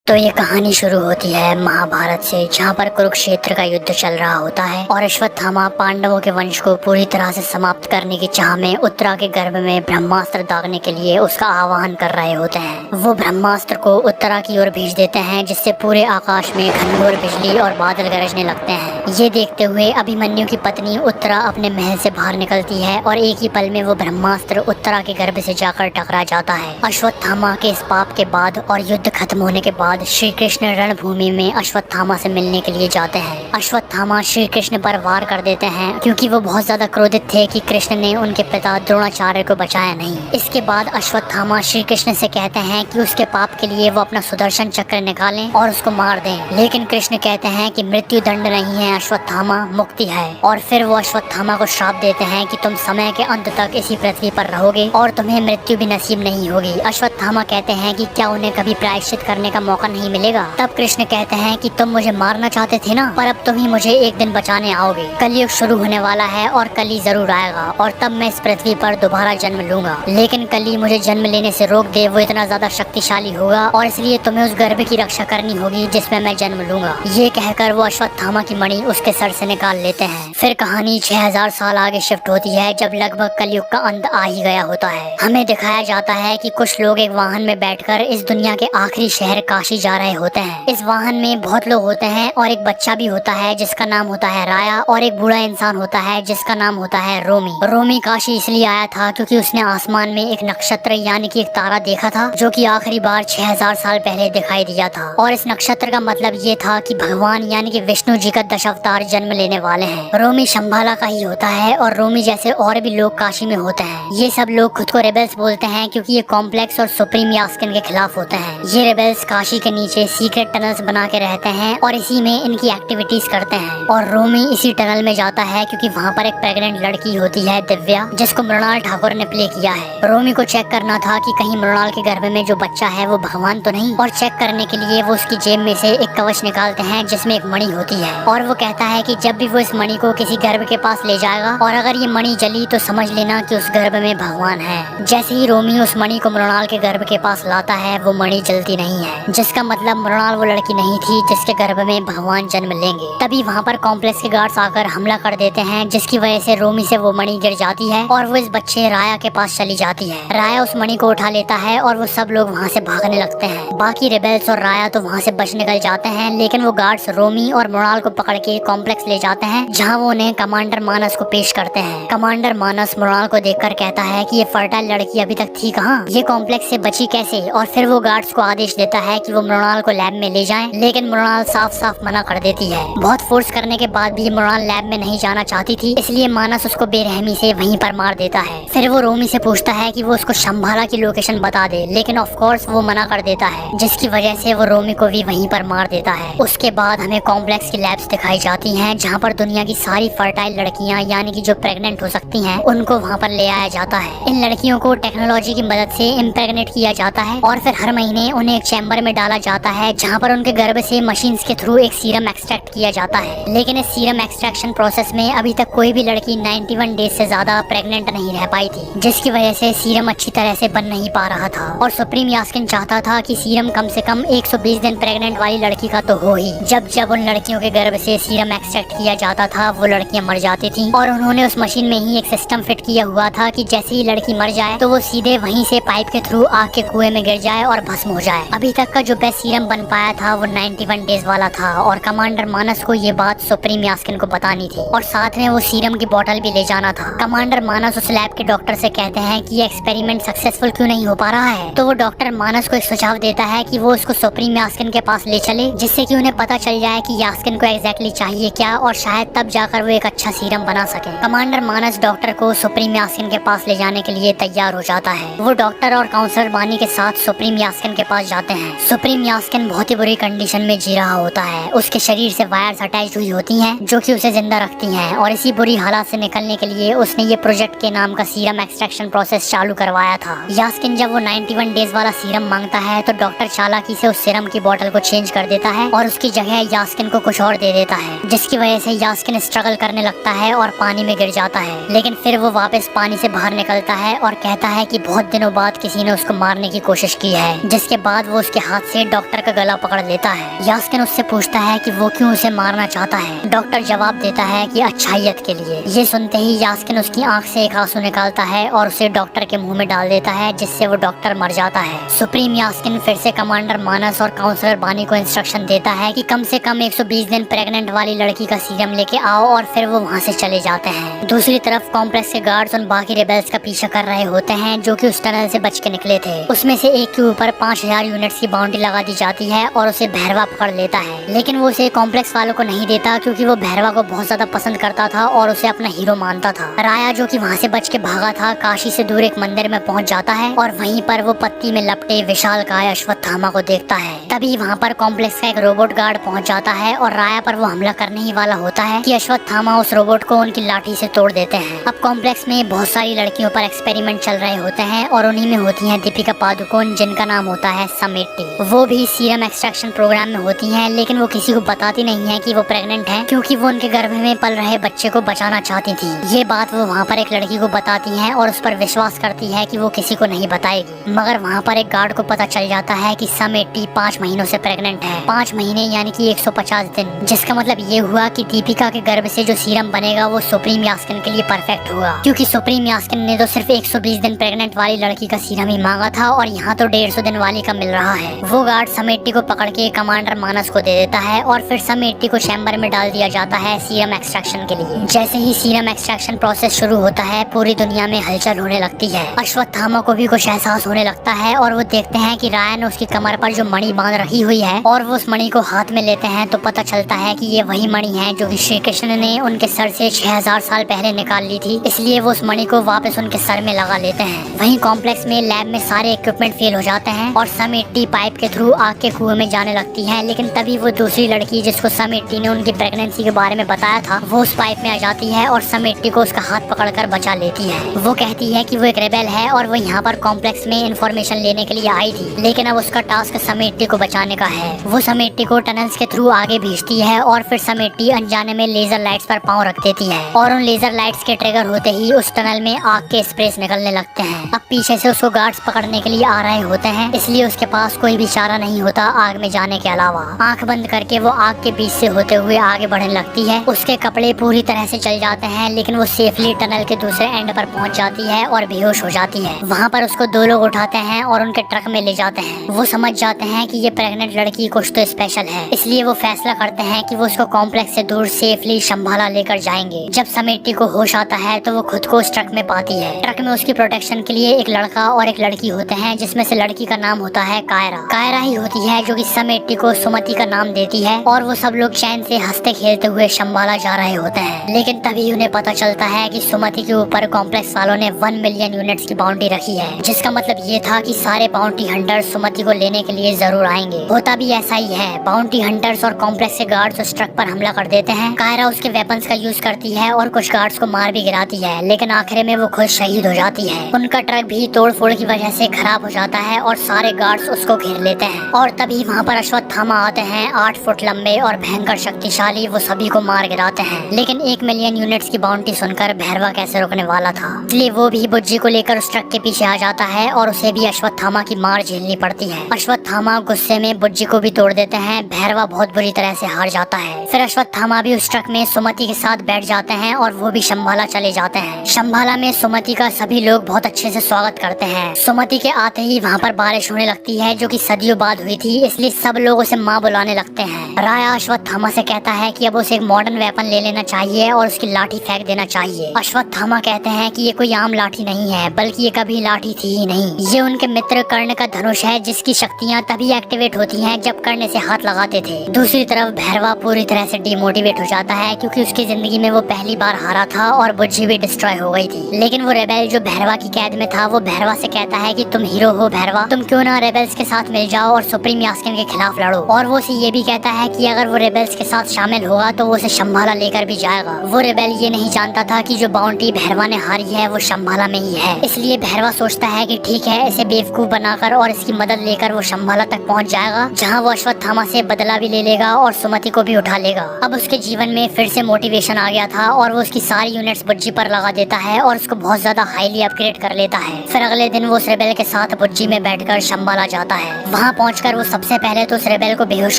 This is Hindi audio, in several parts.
तो ये कहानी शुरू होती है महाभारत से, जहाँ पर कुरुक्षेत्र का युद्ध चल रहा होता है और अश्वत्थामा पांडवों के वंश को पूरी तरह से समाप्त करने की चाह में उत्तरा के गर्भ में ब्रह्मास्त्र दागने के लिए उसका आवाहन कर रहे होते हैं। वो ब्रह्मास्त्र को उत्तरा की ओर भेज देते हैं, जिससे पूरे आकाश में घनघोर बिजली और बादल गरजने लगते हैं। ये देखते हुए अभिमन्यु की पत्नी उत्तरा अपने महल से बाहर निकलती है और एक ही पल में वो ब्रह्मास्त्र उत्तरा के गर्भ से जाकर टकरा जाता है। अश्वत्थामा के इस पाप के बाद और युद्ध खत्म होने के बाद श्री कृष्ण रणभूमि में अश्वत्थामा से मिलने के लिए जाते हैं। अश्वत्थामा श्री कृष्ण पर वार कर देते हैं, क्योंकि वो बहुत ज्यादा क्रोधित थे कि कृष्ण ने उनके पिता द्रोणाचार्य को बचाया नहीं। इसके बाद अश्वत्थामा श्री कृष्ण से कहते हैं कि उसके पाप के लिए वो अपना सुदर्शन चक्र निकालें और उसको मार दें, लेकिन कृष्ण कहते हैं कि मृत्यु दंड नहीं है अश्वत्थामा, मुक्ति है। और फिर वो अश्वत्थामा को श्राप देते हैं कि तुम समय के अंत तक इसी पृथ्वी पर रहोगे और तुम्हें मृत्यु भी नसीब नहीं होगी। अश्वत्थामा कहते हैं कि क्या उन्हें कभी प्रायश्चित करने का मौका नहीं मिलेगा? तब कृष्ण कहते हैं कि तुम मुझे मारना चाहते थे ना, पर अब तुम ही मुझे एक दिन बचाने आओगे। कलयुग शुरू होने वाला है और कली जरूर आएगा और तब मैं इस पृथ्वी पर दोबारा जन्म लूंगा, लेकिन कली मुझे जन्म लेने से रोक दे, वो इतना ज्यादा शक्तिशाली होगा और इसलिए तुम्हें उस गर्भ की रक्षा करनी होगी जिसमें मैं जन्म लूंगा। ये कहकर वो अश्वत्थामा की मणि उसके सर से निकाल लेते हैं। फिर कहानी 6000 साल आगे शिफ्ट होती है, जब लगभग कलयुग का अंत आ ही गया होता है। हमें दिखाया जाता है कि कुछ लोग एक वाहन में बैठकर इस दुनिया के आखिरी शहर काशी जा रहे होते हैं। इस वाहन में बहुत लोग होते हैं और एक बच्चा भी होता है जिसका नाम होता है राया, और एक बूढ़ा इंसान होता है जिसका नाम होता है रोमी। रोमी काशी इसलिए आया था क्योंकि उसने आसमान में एक नक्षत्र यानी कि एक तारा देखा था, जो कि आखिरी बार 6000 साल पहले दिखाई दिया था। और इस नक्षत्र का मतलब ये था कि भगवान यानी कि विष्णु जी का दशावतार जन्म लेने वाले हैं। रोमी शंभाला का ही होता है और रोमी जैसे और भी लोग काशी में होते हैं। ये सब लोग खुद को रेबेल्स बोलते हैं क्योंकि ये कॉम्प्लेक्स और सुप्रीम यास्किन के खिलाफ होते हैं। ये रेबेल्स काशी के नीचे सीक्रेट टनल्स बना के रहते हैं और इसी में इनकी एक्टिविटीज करते हैं। और रोमी इसी टनल में जाता है क्योंकि वहाँ पर एक प्रेग्नेंट लड़की होती है दिव्या, जिसको मृणाल ठाकुर ने प्ले किया है। रोमी को चेक करना था कि कहीं मृणाल के गर्भ में जो बच्चा है वो भगवान तो नहीं, और चेक करने के लिए वो उसकी जेब में से एक कवच निकालते हैं जिसमें एक मणि होती है। और वो कहता है कि जब भी वो इस मणि को किसी गर्भ के पास ले जाएगा और अगर ये मणि जली तो समझ लेना कि उस गर्भ में भगवान है। जैसे ही रोमी उस मणि को मृणाल के गर्भ के पास लाता है, वो मणि जलती नहीं है, जिसका मतलब मृणाल वो लड़की नहीं थी जिसके गर्भ में भगवान जन्म लेंगे। तभी वहाँ पर कॉम्प्लेक्स के गार्ड्स आकर हमला कर देते हैं, जिसकी वजह से रोमी से वो मणि गिर जाती है और वो इस बच्चे राया के पास चली जाती है। राया उस मणि को उठा लेता है और वो सब लोग वहाँ से भागने लगते हैं। बाकी रेबेल्स और राया तो वहाँ से बच निकल जाते हैं, लेकिन वो गार्ड्स रोमी और मृणाल को पकड़ के कॉम्प्लेक्स ले जाते हैं, जहाँ वो उन्हें कमांडर मानस को पेश करते हैं। कमांडर मानस मृणाल को देखकर कहता है कि ये फर्टाइल लड़की अभी तक थी कहाँ, ये कॉम्प्लेक्स से बची कैसे? और फिर वो गार्ड्स को आदेश देता है कि वो मृणाल को लैब में ले जाएं, लेकिन मृणाल साफ साफ मना कर देती है। बहुत फोर्स करने के बाद भी मृणाल लैब में नहीं जाना चाहती थी, इसलिए मानस उसको बेरहमी से वहीं पर मार देता है। फिर वो रोमी से पूछता है कि वो उसको शंभाला की लोकेशन बता दे, लेकिन ऑफ कोर्स वो मना कर देता है, जिसकी वजह से वो रोमी को भी वहीं पर मार देता है। उसके बाद हमें कॉम्प्लेक्स की लैब्स दिखाई जाती हैं, जहाँ पर दुनिया की सारी फर्टाइल लड़कियाँ यानी कि जो प्रेग्नेंट हो सकती हैं, उनको वहाँ पर ले आया जाता है। इन लड़कियों को टेक्नोलॉजी की मदद से इम्प्रेग्नेट किया जाता है और फिर हर महीने उन्हें एक चैम्बर में डाला जाता है, जहाँ पर उनके गर्भ से मशीन्स के थ्रू एक सीरम एक्सट्रैक्ट किया जाता है। लेकिन इस सीरम एक्सट्रैक्शन प्रोसेस में अभी तक कोई भी लड़की 91 डेज से ज्यादा प्रेग्नेंट नहीं रह पाई थी, जिसकी वजह से सीरम अच्छी तरह से बन नहीं पा रहा था। और सुप्रीम यास्किन चाहता था कि सीरम कम से कम 120 दिन प्रेग्नेंट वाली लड़की का तो हो ही। जब जब उन लड़कियों के गर्भ से सीरम एक्सट्रैक्ट किया जाता था, वो लड़कियां मर जाती थी और उन्होंने उस मशीन में ही एक सिस्टम फिट किया हुआ था कि जैसे ही लड़की मर जाए तो वो सीधे वहीं से पाइप के थ्रू आग के कुएं में गिर जाए और भस्म हो जाए। अभी तक का जो बेस्ट सीरम बन पाया था वो 91 डेज वाला था और कमांडर मानस को ये बात सुप्रीम यास्किन को बतानी थी और साथ में वो सीरम की बोतल भी ले जाना था। कमांडर मानस उस लैब के डॉक्टर से कहते हैं कि ये एक्सपेरिमेंट सक्सेसफुल क्यों नहीं हो पा रहा है, तो वो डॉक्टर मानस को एक सुझाव देता है कि वो उसको सुप्रीम यास्किन के पास ले चले, जिससे कि उन्हें पता चल जाए कि यास्किन को एग्जैक्टली चाहिए क्या और शायद तब जाकर वो एक अच्छा सीरम बना सके। कमांडर मानस डॉक्टर को सुप्रीम यास्किन के पास ले जाने के लिए तैयार हो जाता है। वो डॉक्टर और काउंसलर बानी के साथ सुप्रीम यास्किन के पास जाते हैं। सुप्रीम यास्किन बहुत ही बुरी कंडीशन में जी रहा होता है। उसके शरीर से वायर्स अटैच हुई होती हैं, जो कि उसे जिंदा रखती हैं, और इसी बुरी हालात से निकलने के लिए उसने ये प्रोजेक्ट के नाम का सीरम एक्सट्रैक्शन प्रोसेस चालू करवाया था। यास्किन जब वो 91 डेज वाला सीरम मांगता है तो डॉक्टर चालाकी से उस सीरम की बोतल को चेंज कर देता है और उसकी जगह यास्किन को कुछ और दे देता है। जिसकी वजह से यास्किन स्ट्रगल करने लगता है और पानी में गिर जाता है। लेकिन फिर वो वापस पानी से बाहर निकलता है और कहता है कि बहुत दिनों बाद किसी ने उसको मारने की कोशिश की है, जिसके बाद वो उसके हाथ से डॉक्टर का गला पकड़ लेता है। यास्किन उससे पूछता है कि वो क्यों उसे मारना चाहता है। डॉक्टर जवाब देता है कि अच्छाइयत के लिए। ये सुनते ही यास्किन उसकी आंख से एक आंसू निकालता है और उसे डॉक्टर के मुंह में डाल देता है, जिससे वो डॉक्टर मर जाता है। सुप्रीम यास्किन फिर से कमांडर मानस और काउंसलर बानी को इंस्ट्रक्शन देता है कि कम से कम 120 दिन प्रेग्नेंट वाली लड़की का सीरम लेके आओ और फिर वो वहाँ से चले जाते हैं। दूसरी तरफ कॉम्प्लेक्स के गार्ड्स उन बाकी रेबेल्स का पीछा कर रहे होते हैं जो कि उस टनल से बच के निकले थे। उसमें से एक के ऊपर 5000 यूनिट्स की बाउंड्री लगा दी जाती है और उसे भैरवा पकड़ लेता है। लेकिन वो उसे कॉम्प्लेक्स वालों को नहीं देता क्योंकि वो भैरवा को बहुत ज्यादा पसंद करता था और उसे अपना हीरो मानता था। राया जो कि वहाँ से बच के भागा था, काशी से दूर एक मंदिर में पहुँच जाता है और वहीं पर वो पत्ती में लपटे विशालकाय अश्वत्थामा को देखता है। तभी वहाँ पर कॉम्प्लेक्स का एक रोबोट गार्ड पहुँच जाता है और राया पर वो हमला करने ही वाला होता है कि अश्वत्थामा उस रोबोट को उनकी लाठी से तोड़ देते हैं। अब कॉम्प्लेक्स में बहुत सारी लड़कियों पर एक्सपेरिमेंट चल रहे होते हैं और उन्हीं में होती है दीपिका पादुकोण, जिनका नाम होता है समेटी। वो भी सीरम एक्सट्रैक्शन प्रोग्राम में होती हैं, लेकिन वो किसी को बताती नहीं है कि वो प्रेग्नेंट है, क्योंकि वो उनके गर्भ में पल रहे बच्चे को बचाना चाहती थी। ये बात वो वहाँ पर एक लड़की को बताती है और उस पर विश्वास करती है कि वो किसी को नहीं बताएगी। मगर वहाँ पर एक गार्ड को पता चल जाता है कि समेटी 5 महीनों से प्रेग्नेंट है। 5 महीने यानी कि 150 दिन, जिसका मतलब ये हुआ कि दीपिका के गर्भ से जो सीरम बनेगा वो सुप्रीम यास्किन के लिए परफेक्ट होगा, क्योंकि सुप्रीम यास्किन ने तो सिर्फ 120 दिन प्रेग्नेंट वाली लड़की का सीरम ही मांगा था और यहाँ तो 150 दिन वाली का मिल रहा है। वो गार्ड समेटी को पकड़ के कमांडर मानस को दे देता है और फिर समेटी को चैम्बर में डाल दिया जाता है सीरम एक्सट्रैक्शन के लिए। जैसे ही सीरम एक्सट्रैक्शन प्रोसेस शुरू होता है, पूरी दुनिया में हलचल होने लगती है। अश्वत्थामा को भी कुछ एहसास होने लगता है और वो देखते हैं कि राया ने उसकी कमर पर जो मणि बांध रखी हुई है और वो उस मणि को हाथ में लेते हैं तो पता चलता है कि ये वही मणि है जो कि श्री कृष्ण ने उनके सर से 6000 साल पहले निकाल ली थी। इसलिए वो उस मणि को वापस उनके सर में लगा लेते हैं। वहीं कॉम्प्लेक्स में लैब में सारे इक्विपमेंट फेल हो जाते हैं और समेटी पाइप के थ्रू आग के कुएं में जाने लगती है। लेकिन तभी वो दूसरी लड़की जिसको समेटी ने उनकी प्रेगनेंसी के बारे में बताया था, वो उस पाइप में आ जाती है और समेटी को उसका हाथ पकड़कर बचा लेती है। वो कहती है कि वो एक रेबेल है और वो यहाँ पर कॉम्प्लेक्स में इंफॉर्मेशन लेने के लिए आई थी, लेकिन अब उसका टास्क समेटी को बचाने का है। वो समेटी को टनल्स के थ्रू आगे भेजती है और फिर समेटी अनजाने में लेजर लाइट्स पर पाँव रख देती है और उन लेजर लाइट्स के ट्रिगर होते ही उस टनल में आग के स्प्रेस निकलने लगते हैं। अब पीछे से उसको गार्ड्स पकड़ने के लिए आ रहे होते हैं, इसलिए उसके पास कोई भी चारा नहीं होता आग में जाने के अलावा। आंख बंद करके वो आग के बीच से होते हुए आगे बढ़ने लगती है। उसके कपड़े पूरी तरह से जल जाते हैं, लेकिन वो सेफली टनल के दूसरे एंड पर पहुंच जाती है और बेहोश हो जाती है। वहाँ पर उसको 2 लोग उठाते हैं और उनके ट्रक में ले जाते हैं। वो समझ जाते हैं कि ये प्रेग्नेंट लड़की कुछ तो स्पेशल है, इसलिए वो फैसला करते हैं कि वो उसको कॉम्प्लेक्स से दूर सेफली शंभाला लेकर जाएंगे। जब समेटी को होश आता है तो वो खुद को उस ट्रक में पाती है। ट्रक में उसकी प्रोटेक्शन के लिए एक लड़का और एक लड़की होते हैं, जिसमें से लड़की का नाम होता है कायरा। कायरा ही होती है जो कि समेटी को सुमति का नाम देती है और वो सब लोग चैन से हंसते खेलते हुए शंभाला जा रहे होते हैं। लेकिन तभी उन्हें पता चलता है कि सुमति के ऊपर कॉम्प्लेक्स वालों ने 1 मिलियन यूनिट्स की बाउंड्री रखी है, जिसका मतलब ये था कि सारे बाउंड्री हंटर्स सुमति को लेने के लिए जरूर आएंगे। होता भी ऐसा ही है। बाउंड्री हंटर्स और कॉम्प्लेक्स के गार्ड्स उस ट्रक पर हमला कर देते हैं। कायरा उसके वेपन्स का यूज करती है और कुछ गार्ड्स को मार भी गिराती है, लेकिन आखिर में वो खुद शहीद हो जाती है। उनका ट्रक भी तोड़ फोड़ की वजह से खराब हो जाता है और सारे गार्ड्स उसको घेर लेते हैं। और तभी वहाँ पर अश्वत्थामा आते हैं, 8 फुट लंबे और भयंकर शक्तिशाली। वो सभी को मार गिराते हैं, लेकिन 1 मिलियन यूनिट्स की बाउंड्री सुनकर भैरवा कैसे रोकने वाला था, इसलिए वो भी बुज्जी को लेकर उस ट्रक के पीछे आ जाता है और उसे भी अश्वत्थामा की मार झेलनी पड़ती है। अश्वत्थामा गुस्से में बुज्जी को भी तोड़ देते हैं। भैरवा बहुत बुरी तरह से हार जाता है। फिर अश्वत्थामा भी उस ट्रक में सुमति के साथ बैठ जाते हैं और वो भी शंभाला चले जाते हैं। शंभाला में सुमति का सभी लोग बहुत अच्छे से स्वागत करते हैं। सुमति के आते ही वहाँ पर बारिश होने लगती है, जो कि सदियों बाद हुई थी, इसलिए सब लोग उसे माँ बुलाने लगते हैं। राया अश्वत्थामा से कहता है कि अब उसे एक मॉडर्न वेपन ले लेना चाहिए और उसकी लाठी फेंक देना चाहिए। अश्वत्थामा कहते हैं कि ये कोई आम लाठी नहीं है, बल्कि ये कभी लाठी थी ही नहीं। ये उनके मित्र कर्ण का धनुष है, जिसकी शक्तियाँ तभी एक्टिवेट होती हैं जब कर्ण से हाथ लगाते थे। दूसरी तरफ भैरवा पूरी तरह से डिमोटिवेट हो जाता है, क्योंकि उसकी जिंदगी में वो पहली बार हारा था और बुज्जी भी डिस्ट्रॉय हो गई थी। लेकिन वो रेबेल जो भैरवा की कैद में था, वो भैरवा से कहता है कि तुम हीरो हो भैरवा, तुम क्यों ना रेबेल्स के साथ मिल जाओ और सुप्रीम यास्किन के खिलाफ लड़ो। और वो उसे ये भी कहता है कि अगर वो रेबेल्स के साथ शामिल होगा तो वो उसे शंभाला लेकर भी जाएगा। वो रेबेल ये नहीं जानता था कि जो बाउंड्री भैरवा ने हारी है वो शंभाला में ही है, इसलिए भैरवा सोचता है कि ठीक है, इसे बेवकूफ बनाकर और इसकी मदद लेकर वो शंभाला तक पहुंच जाएगा, जहां वो अश्वत्थामा से बदला भी ले लेगा और सुमति को भी उठा लेगा। अब उसके जीवन में फिर से मोटिवेशन आ गया था और वो उसकी सारी यूनिट्स बुज्जी पर लगा देता है और उसको बहुत ज्यादा हाईली अपग्रेड कर लेता है। फिर अगले दिन वो उस रेबेल के साथ बुज्जी में बैठकर शंबाला जाता है। वहाँ पहुंचकर वो सबसे पहले तो उस रेबेल को बेहोश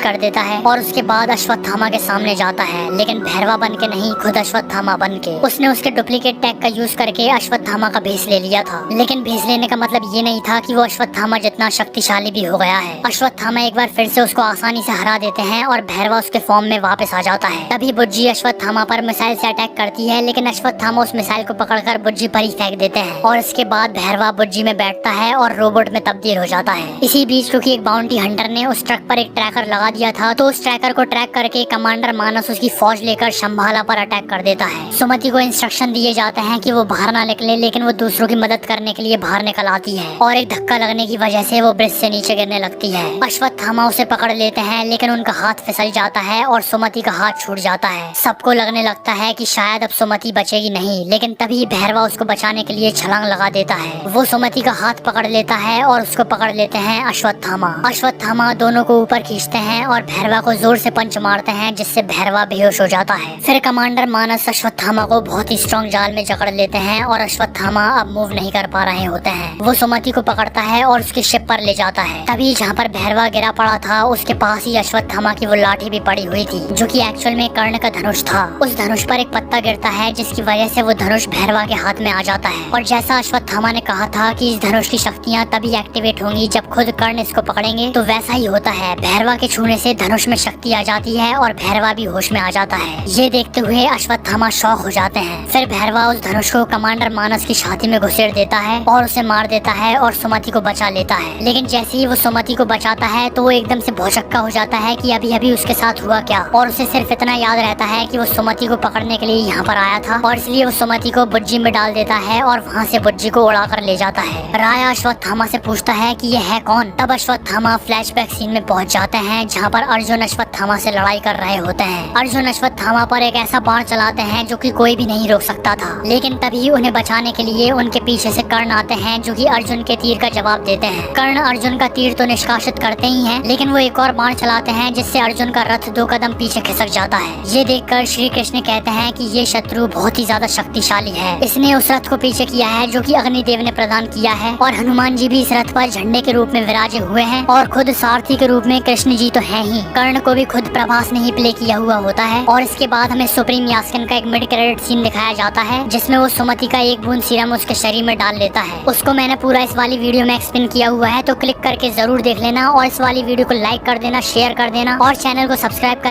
कर देता है और उसके बाद अश्वत्थामा के सामने जाता है, लेकिन भैरवा बन के नहीं, खुद अश्वत्थामा बन के। उसने उसके डुप्लीकेट टैग का यूज करके अश्वत्थामा का भेष ले लिया था, लेकिन भेष लेने का मतलब ये नहीं था कि वो अश्वत्थामा जितना शक्तिशाली भी हो गया है। अश्वत्थामा एक बार फिर से उसको आसानी से हरा देते हैं और भैरवा उसके फॉर्म में वापस आ जाता है। तभी बुज्जी अश्वत्थामा पर मिसाइल से अटैक करती है, लेकिन अश्वत्थामा उस मिसाइल को पकड़कर बुज्जी पर ही फेंक देते हैं और इसके बाद भैरवा बुज्जी में बैठता है और रोबोट में तब्दील हो जाता है। इसी बीच क्योंकि एक बाउंटी हंटर ने उस ट्रक पर एक ट्रैकर लगा दिया था, तो उस ट्रैकर को ट्रैक करके कमांडर मानस उसकी फौज लेकर शंभाला पर अटैक कर देता है। सुमति को इंस्ट्रक्शन दिए जाते हैं कि वो बाहर ना निकले, लेकिन वो दूसरों की मदद करने के लिए बाहर निकल आती है और एक धक्का लगने की वजह से वो ब्रिज से नीचे गिरने लगती है। अश्वत्थामा उसे पकड़ लेते हैं, लेकिन उनका हाथ फिसल जाता है और सुमति का हाथ छूट जाता है। सबको लगने लगता है कि शायद अब सुमति बचेगी नहीं, लेकिन तभी भैरवा उसको बचाने के लिए छलांग लगा देता है। वो सुमति का हाथ पकड़ लेता है और उसको पकड़ लेते हैं अश्वत्थामा। अश्वत्थामा दोनों को ऊपर खींचते हैं और भैरवा को जोर से पंच मारते हैं, जिससे भैरवा बेहोश हो जाता है। फिर कमांडर मानस अश्वत्थामा को बहुत ही स्ट्रॉन्ग जाल में जकड़ लेते हैं और अश्वत्थामा अब मूव नहीं कर पा रहे होते हैं। वो सुमति को पकड़ता है और उसकी शिप पर ले जाता है। तभी जहाँ पर भैरवा गिरा पड़ा था, उसके पास ही अश्वत्थामा की वो लाठी भी पड़ी हुई थी, जो कि एक्चुअल में कर्ण का धनुष था। उस धनुष पर एक पत्ता गिरता है, जिसकी वजह से वो धनुष भैरवा के हाथ में आ जाता है। और जैसा अश्वत्थामा ने कहा था कि इस धनुष की शक्तियाँ तभी एक्टिवेट होंगी जब खुद कर्ण इसको पकड़ेंगे, तो वैसा ही होता है। भैरवा के छूने से धनुष में शक्ति आ जाती है और भैरवा भी होश में आ जाता है। ये देखते हुए अश्वत्थामा शॉक हो जाते हैं। फिर भैरवा उस धनुष को कमांडर मानस की छाती में घुसेड़ देता है और उसे मार देता है और सुमति को बचा लेता है। लेकिन जैसे ही वो सुमति को बचाता है तो वो एकदम से भौचक्का हो जाता है कि अभी अभी उसके साथ हुआ क्या, और उसे सिर्फ इतना याद रहता है कि वो सुमति को पकड़ने के लिए यहाँ पर आया था, और इसलिए वो सुमति को बुज्जी में डाल देता है और वहाँ से बुज्जी को उड़ा कर ले जाता है। राया अश्वत्थामा से पूछता है कि ये है कौन। तब अश्वत्थामा फ्लैशबैक सीन में पहुंच जाते हैं, जहाँ पर अर्जुन अश्वत्थामा से लड़ाई कर रहे होते हैं। अर्जुन अश्वत्थामा पर एक ऐसा बाण चलाते हैं जो कि कोई भी नहीं रोक सकता था, लेकिन तभी उन्हें बचाने के लिए उनके पीछे से कर्ण आते हैं, जो कि अर्जुन के तीर का जवाब देते हैं। कर्ण अर्जुन का तीर तो निष्कासित करते ही हैं, लेकिन वो एक और बाण चलाते हैं, जिससे अर्जुन का रथ 2 कदम पीछे खिसक जाता है। ये देखकर श्री कृष्ण कहते हैं कि ये शत्रु बहुत ही ज्यादा शक्तिशाली है, इसने उस रथ को पीछे किया है जो कि अग्निदेव ने प्रदान किया है, और हनुमान जी भी इस रथ पर झंडे के रूप में विराजे हुए हैं, और खुद सारथी के रूप में कृष्ण जी तो है ही। कर्ण को भी खुद प्रभास ने ही प्ले किया हुआ होता है। और इसके बाद हमें सुप्रीम यास्किन का एक मिड क्रेडिट सीन दिखाया जाता है, जिसमें वो सुमति का एक बूंद सीरम उसके शरीर में डाल लेता है। उसको मैंने पूरा इस वाली वीडियो में एक्सप्लेन किया हुआ है, तो क्लिक करके जरूर देख लेना और इस वाली वीडियो को लाइक कर देना, शेयर कर देना और चैनल को सब्सक्राइब